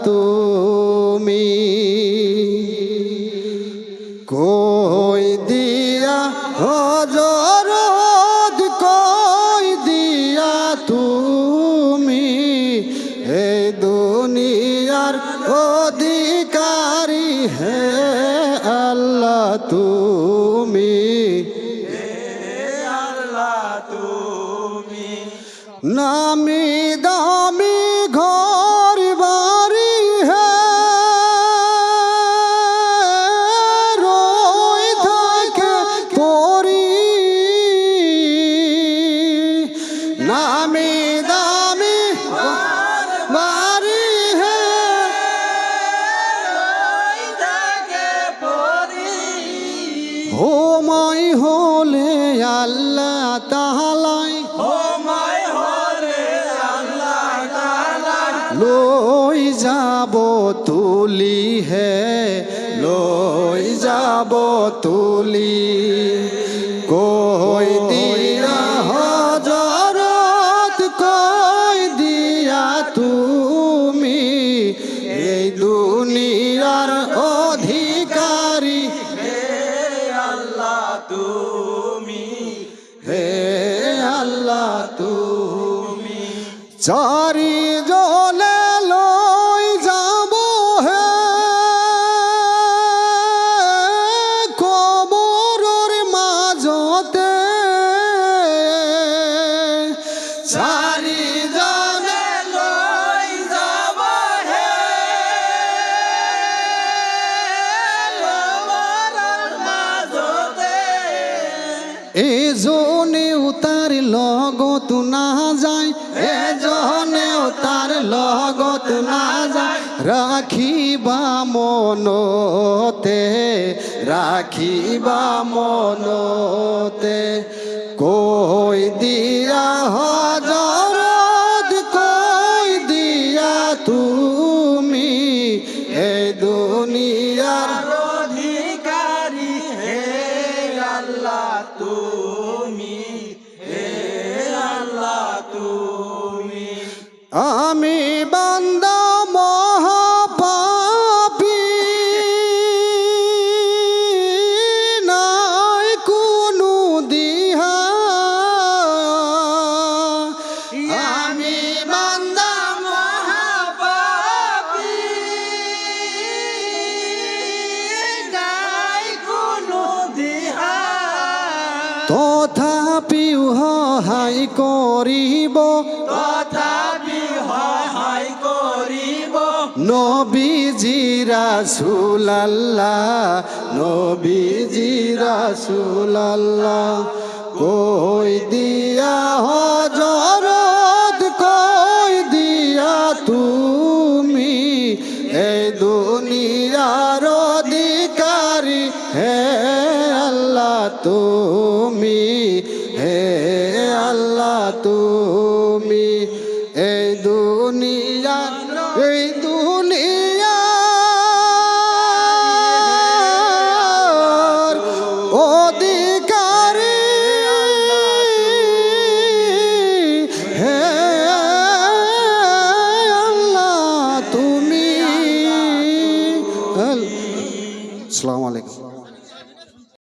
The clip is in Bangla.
তুমি কই দিয়া হযরত কই দিয়া তুমি এই দুনিয়ার অধিকারী হে আল্লাহ তুমি নামি দামি ঘর বাড়ি হে রই থাকে পরি নামি দামি বাড়ি হে রই থাকে পরি হোমাই হলে আল্লাহ তাআলাই লই যাব তুলি হে লই যাব তুলি কই দিয়া হযরত কই দিয়া তুমি এই দুনিয়ার অধিকারী হে আল্লাহ তুমি হে আল্লাহ তুমি চারি জনে লই যাব হে কবরের মাঝতে চারি জনে লই যাব হে কবরের মাঝতে এজনেও তার লগত না যায় এজনেও তার লগত না যায় রাখিবা মনতে রাখিবা মনতে কই দিয়া হযরত কই দিয়া তুমি এই দুনিয়ার অধিকারী হে আল্লাহ তুমি হে আল্লাহ তুমি আমি বান্দা মহাপাপী নাই কোনো দিহা আমি বান্দা মহাপাপী নাই কোনো দিহা তথাপিও সহায় করিব নবীজি রাসূলুল্লাহ নবীজি রাসূলুল্লাহ কই দিয়া হযরত কই দিয়া তুমি এই দুনিয়ার অধিকারী হে আল্লাহ তুমি হে আল্লাহ তুমি এই দুনিয়ার অধিকারী হে আল্লাহ তুমি আসসালামু আলাইকুম।